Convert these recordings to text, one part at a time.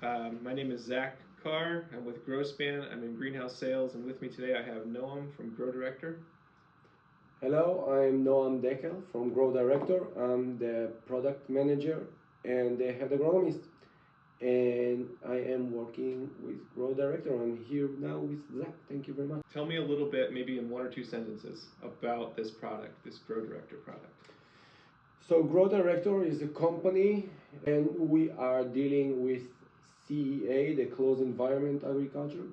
My name is Zach Carr. I'm with GrowSpan. I'm in greenhouse sales, and with me today I have Noam from GrowDirector. Hello, I'm Noam from GrowDirector. I'm the product manager and the head agronomist, and I am working with GrowDirector. I'm here now with Zach. Thank you very much. Tell me a little bit, maybe in one or two sentences, about this product, this GrowDirector product. So GrowDirector is a company, and we are dealing with CEA, the closed environment agriculture,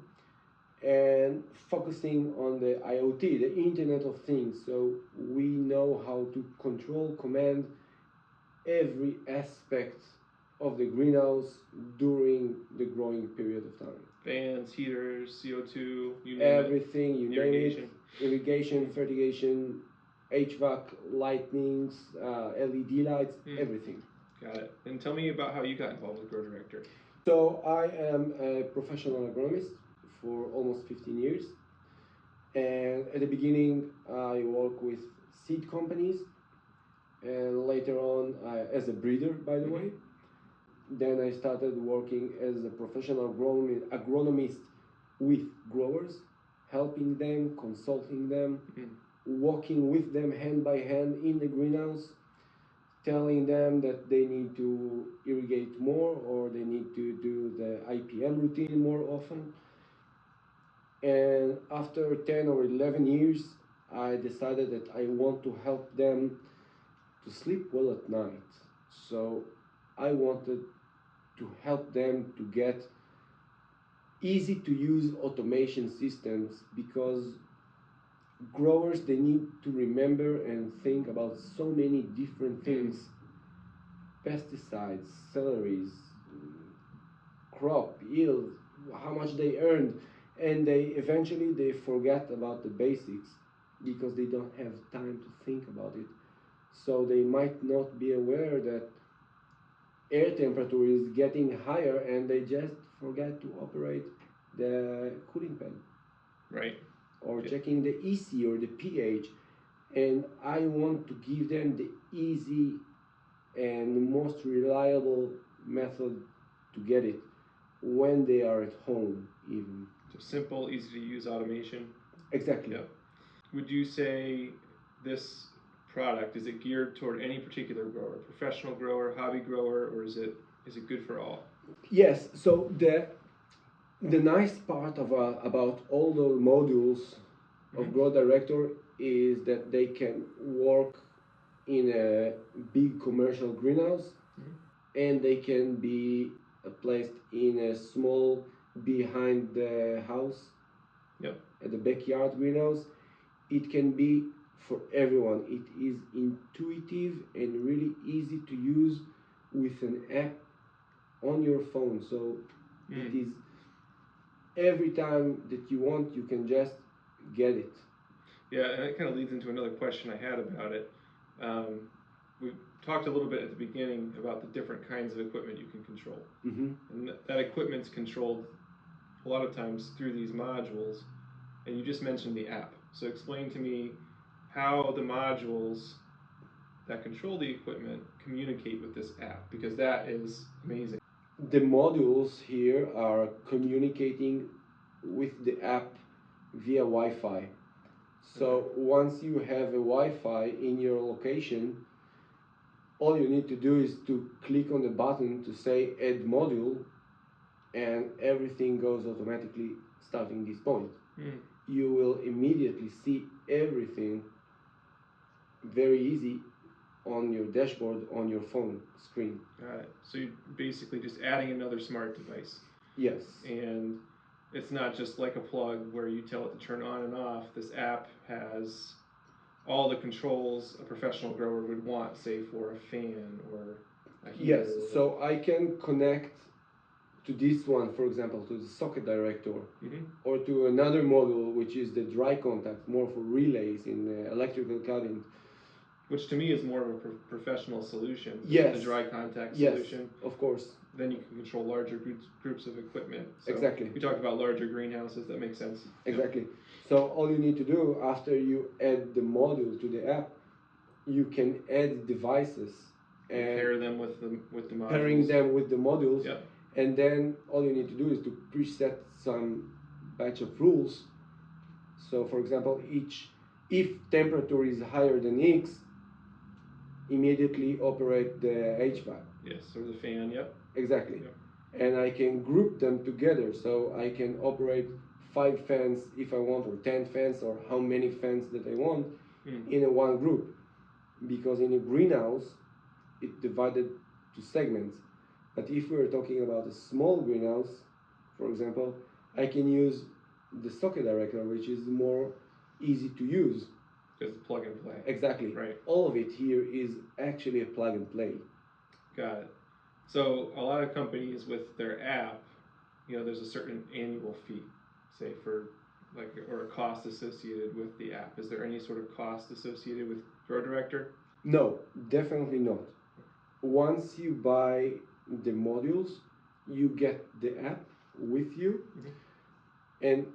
and focusing on the IoT, the Internet of Things. So we know how to control, command every aspect of the greenhouse during the growing period of time. Fans, heaters, CO2, you name everything, it. You name it, irrigation, fertigation, HVAC, lightnings, LED lights, everything. Got it. And tell me about how you got involved with GrowDirector. So I am a professional agronomist for almost 15 years. And at the beginning, I worked with seed companies, and later on, as a breeder, by the way. Then I started working as a professional agronomist with growers, helping them, consulting them, walking with them hand by hand in the greenhouse, telling them that they need to irrigate more or they need to do the IPM routine more often. And after 10 or 11 years, I decided that I want to help them to sleep well at night. So I wanted to help them to get easy to use automation systems, because growers, they need to remember and think about so many different things: pesticides, salaries, crop yield, how much they earned, and they eventually forget about the basics because they don't have time to think about it. So they might not be aware that air temperature is getting higher, and they just forget to operate the cooling fan. Right. Or checking the EC or the pH. And I want to give them the easy and most reliable method to get it when they are at home, even. So simple, easy to use automation. Exactly. Yeah. Would you say this product, is it geared toward any particular grower, professional grower, hobby grower, or is it good for all? Yes. So the nice part about all the modules of GrowDirector is that they can work in a big commercial greenhouse, and they can be placed in a small behind the house, at the backyard greenhouse. It can be for everyone. It is intuitive and really easy to use with an app on your phone. So it is every time that you want, you can just get it. Yeah, and that kind of leads into another question I had about it. We talked a little bit at the beginning about the different kinds of equipment you can control. And that equipment's controlled a lot of times through these modules, and you just mentioned the app. So explain to me how the modules that control the equipment communicate with this app, because that is amazing. The modules here are communicating with the app via Wi-Fi. So once you have a Wi-Fi in your location, all you need to do is to click on the button to say add module, and everything goes automatically starting this point. You will immediately see everything very easy on your dashboard, on your phone screen. Got it. So you're basically just adding another smart device. Yes. And it's not just like a plug where you tell it to turn on and off. This app has all the controls a professional grower would want, say for a fan or a heater. Yes, so I can connect to this one, for example, to the socket director, or to another module, which is the dry contact, more for relays in the electrical cabin. Which to me is more of a professional solution. Yes. The dry contact Yes, solution. of course. Then you can control larger groups of equipment. So exactly. We talked about larger greenhouses, that makes sense. Exactly. So all you need to do after you add the module to the app, you can add devices and pair them with the modules. Pairing them with the modules. Yep. and then all you need to do is to preset some batch of rules. So for example, if temperature is higher than X, immediately operate the HVAC. Yes, or the fan, yep. Exactly. Yep. And I can group them together, so I can operate 5 fans if I want, or 10 fans, or how many fans that I want in a one group. Because in a greenhouse, it's divided to segments. But if we're talking about a small greenhouse, for example, I can use the socket director, which is more easy to use. Because it's plug and play. Exactly. Right. All of it here is actually a plug and play. Got it. So a lot of companies with their app, there's a certain annual fee, say for or a cost associated with the app. Is there any sort of cost associated with GrowDirector? No, definitely not. Once you buy the modules, you get the app with you, and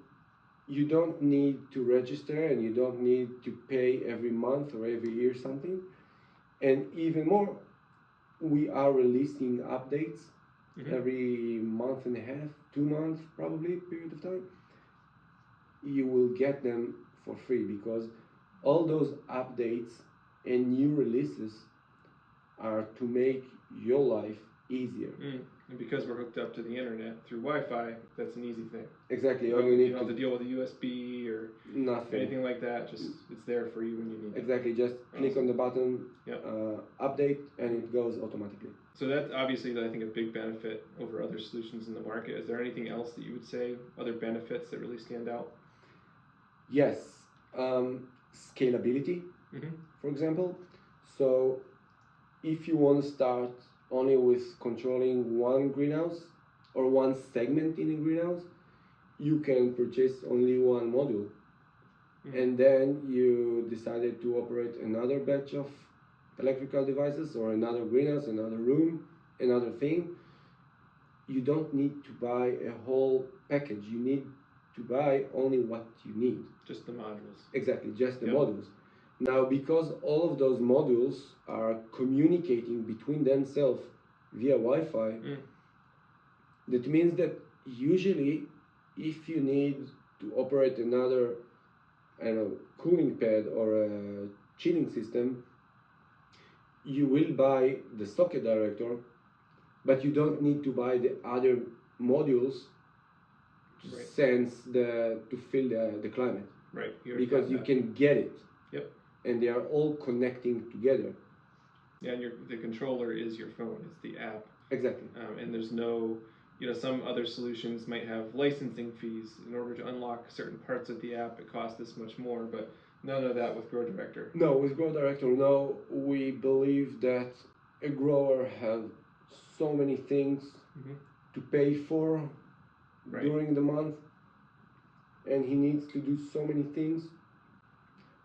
you don't need to register, and you don't need to pay every month or every year something. And even more, we are releasing updates every month and a half, 2 months probably, period of time. You will get them for free, because all those updates and new releases are to make your life easier. And because we're hooked up to the internet through Wi-Fi, that's an easy thing. Exactly. All you don't have to deal with a USB or nothing, anything like that. Just it's there for you when you need it. Exactly. Just click on the button, update, and it goes automatically. So that's obviously, I think, a big benefit over other solutions in the market. Is there anything else that you would say, other benefits that really stand out? Yes. Scalability, for example. So if you want to start only with controlling one greenhouse or one segment in a greenhouse, you can purchase only one module. And then you decided to operate another batch of electrical devices, or another greenhouse, another room, another thing. You don't need to buy a whole package. You need to buy only what you need. Just the modules. Exactly, just the modules. Now, because all of those modules are communicating between themselves via Wi-Fi, that means that usually if you need to operate another cooling pad or a chilling system, you will buy the socket director, but you don't need to buy the other modules to fill the climate. Right. Because you can get it. Yep. And they are all connecting together. Yeah, and the controller is your phone. It's the app. Exactly. And there's no, some other solutions might have licensing fees. In order to unlock certain parts of the app, it costs this much more, but none of that with GrowDirector. No, with GrowDirector, no. We believe that a grower has so many things to pay for during the month, and he needs to do so many things.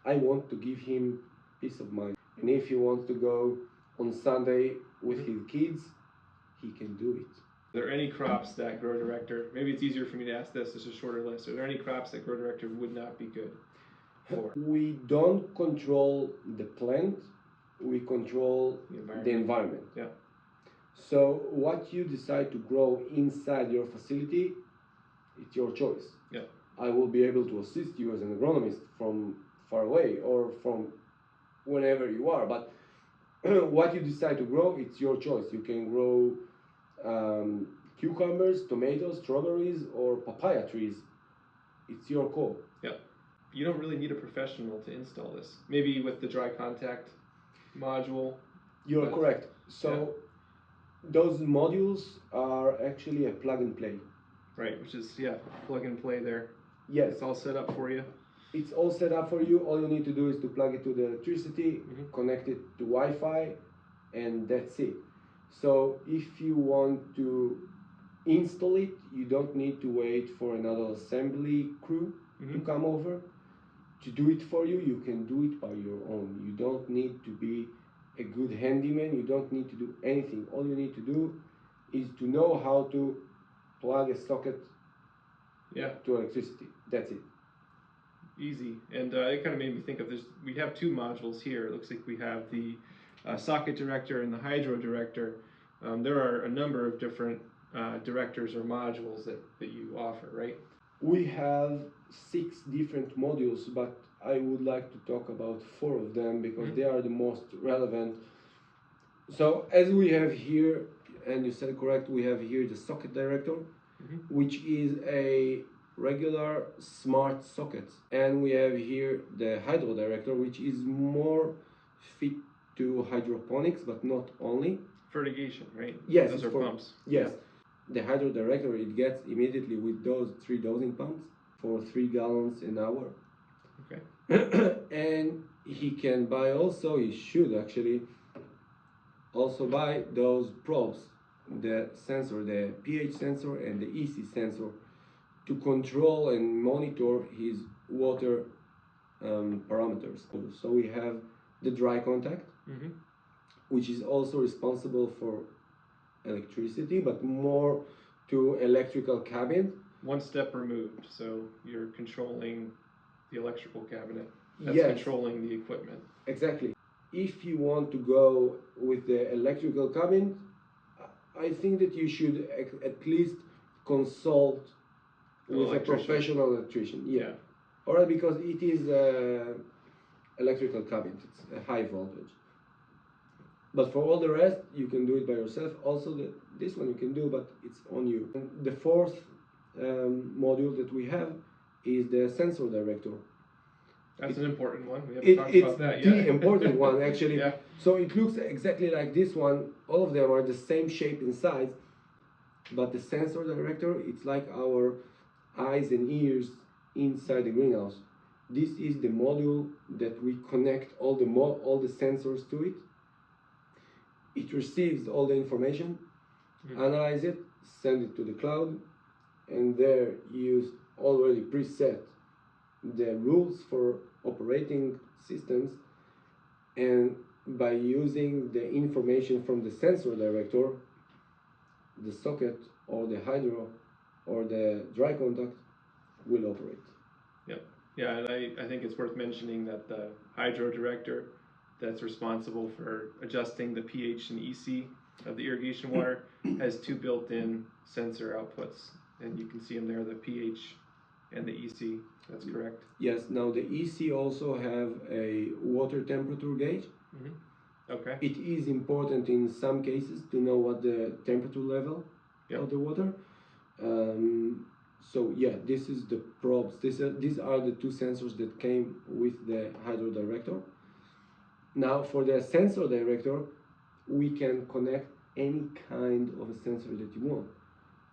I want to give him peace of mind. And if he wants to go on Sunday with his kids, he can do it. Are there any crops that GrowDirector, maybe it's easier for me to ask this, it's a shorter list, are there any crops that GrowDirector would not be good for? We don't control the plant, we control the environment. Yeah. So what you decide to grow inside your facility, it's your choice. Yeah. I will be able to assist you as an agronomist from far away or from whenever you are, but what you decide to grow, it's your choice. You can grow cucumbers, tomatoes, strawberries, or papaya trees. It's your call. Yeah. You don't really need a professional to install this. Maybe with the dry contact module. You're correct. So those modules are actually a plug and play. Right, which is, plug and play there. Yes. It's all set up for you. It's all set up for you. All you need to do is to plug it to the electricity, connect it to Wi-Fi, and that's it. So if you want to install it, you don't need to wait for another assembly crew to come over to do it for you. You can do it by your own. You don't need to be a good handyman. You don't need to do anything. All you need to do is to know how to plug a socket to electricity. That's it. Easy. And it kind of made me think of this. We have two modules here. It looks like we have the socket director and the hydro director. There are a number of different directors or modules that you offer, right? We have 6 different modules, but I would like to talk about 4 of them because they are the most relevant. So as we have here, and you said correct, we have here the socket director, which is a regular smart socket, and we have here the hydro director, which is more fit to hydroponics, but not only. For irrigation, right? Yes, those are for pumps. Yes, the hydro director, it gets immediately with those 3 dosing pumps for 3 gallons an hour. Okay. And he can buy also, he should actually also buy those probes, the sensor, the pH sensor and the EC sensor, to control and monitor his water parameters. So we have the dry contact, which is also responsible for electricity, but more to electrical cabinet. One step removed, so you're controlling the electrical cabinet. That's Yes, controlling the equipment. exactly. If you want to go with the electrical cabinet, I think that you should at least consult with a professional electrician. Yeah. All right, because it is electrical cabinet. It's a high voltage. But for all the rest, you can do it by yourself. Also, this one you can do, but it's on you. And the 4th module that we have is the sensor director. That's an important one. We haven't talked about that yet. It's the important one, actually. Yeah. So it looks exactly like this one. All of them are the same shape and size, but the sensor director, it's like our eyes and ears inside the greenhouse. This is the module that we connect all the sensors to it. It receives all the information, analyze it, send it to the cloud, and there you already preset the rules for operating systems, and by using the information from the sensor director, the socket or the hydro or the dry contact will operate. Yep. Yeah, and I think it's worth mentioning that the hydro director that's responsible for adjusting the pH and EC of the irrigation water has 2 built-in sensor outputs, and you can see them there, the pH and the EC. That's correct. Yes. Now the EC also have a water temperature gauge. Okay. It is important in some cases to know what the temperature level of the water. So yeah, this is the probes. These are the 2 sensors that came with the hydro director. Now for the sensor director, we can connect any kind of a sensor that you want.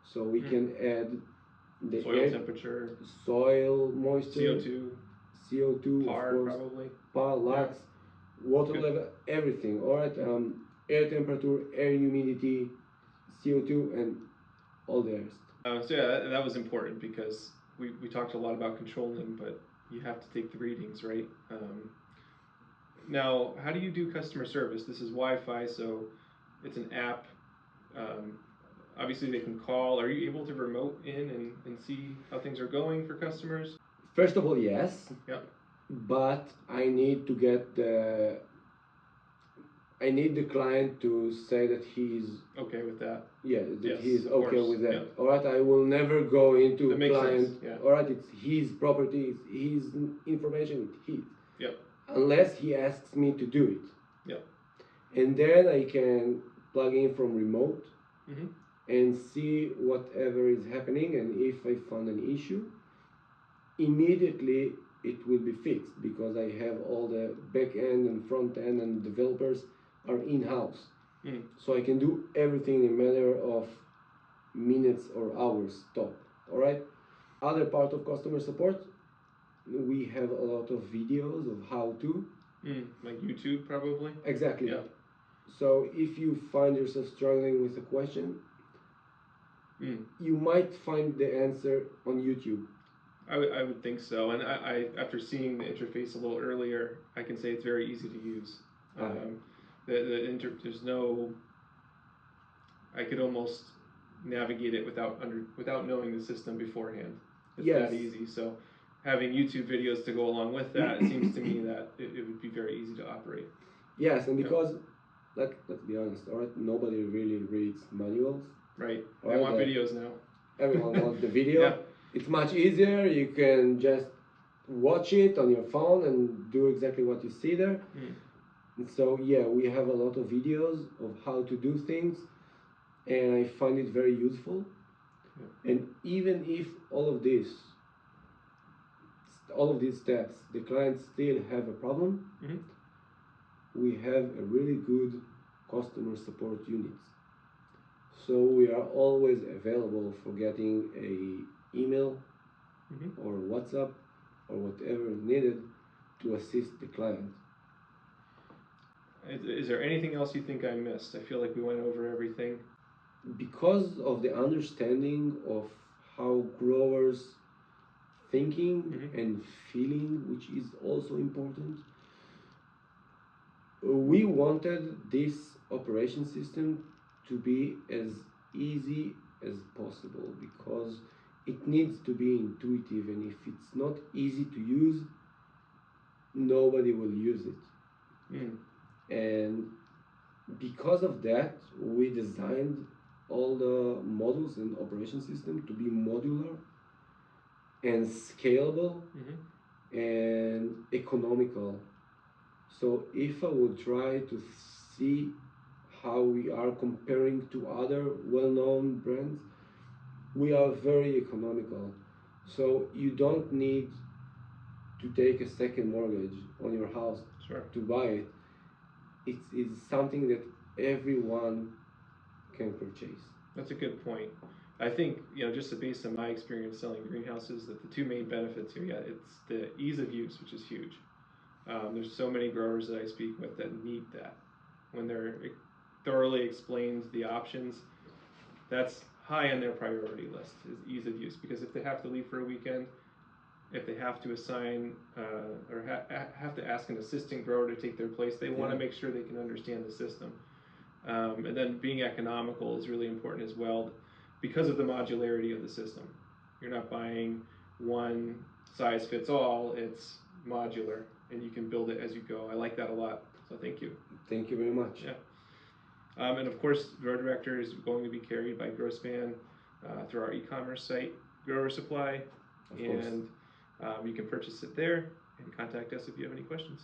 So we can add the soil air temperature, soil moisture, CO2, PAR, of course, probably. PAR, lux, water level, everything. All right, air temperature, air humidity, CO2, and all the rest. So yeah, that was important because we talked a lot about controlling, but you have to take the readings, right? Now, how do you do customer service? This is Wi-Fi, so it's an app. Obviously, they can call. Are you able to remote in and see how things are going for customers? First of all, yes. Yep. But I need to get I need the client to say that he's okay with that. Yeah, that yes, he's okay with that. Yep. All right, I will never go into that makes client. Sense. Yeah. All right, it's his property, it's his information, it's his. Yep. Unless he asks me to do it. Yep. And then I can plug in from remote and see whatever is happening, and if I found an issue, immediately it will be fixed because I have all the back end and front end, and developers are in-house. So I can do everything in a matter of minutes or hours top. All right. Other part of customer support, we have a lot of videos of how to. Like YouTube, probably. Exactly. Yeah. So if you find yourself struggling with a question, you might find the answer on YouTube. I would think so, and I after seeing the interface a little earlier, I can say it's very easy to use. There's no. I could almost navigate it without knowing the system beforehand. It's that easy. So having YouTube videos to go along with that, it seems to me that it would be very easy to operate. Yes, and because let's be honest, all right, nobody really reads manuals. Right. They Right, want videos now. Everyone wants the video. Yeah. It's much easier. You can just watch it on your phone and do exactly what you see there. Mm. And so yeah, we have a lot of videos of how to do things, and I find it very useful. Yeah. And even if all of these steps, the clients still have a problem, we have a really good customer support unit. So we are always available for getting a email or WhatsApp or whatever needed to assist the client. Is there anything else you think I missed? I feel like we went over everything. Because of the understanding of how growers thinking and feeling, which is also important, we wanted this operation system to be as easy as possible, because it needs to be intuitive, and if it's not easy to use, nobody will use it. And because of that, we designed all the models and operation system to be modular and scalable and economical. So if I would try to see how we are comparing to other well-known brands, we are very economical. So you don't need to take a second mortgage on your house to buy it. It's something that everyone can purchase. That's a good point. I think, just based on my experience selling greenhouses, that the two main benefits here, it's the ease of use, which is huge. There's so many growers that I speak with that need that. When they're thoroughly explained the options, that's high on their priority list, is ease of use. Because if they have to leave for a weekend, if they have to assign or have to ask an assistant grower to take their place, they want to make sure they can understand the system. And then being economical is really important as well, because of the modularity of the system. You're not buying one size fits all, it's modular, and you can build it as you go. I like that a lot, so thank you. Thank you very much. Yeah. And of course, GrowDirector is going to be carried by GrowSpan through our e-commerce site, Grower Supply, and you can purchase it there and contact us if you have any questions.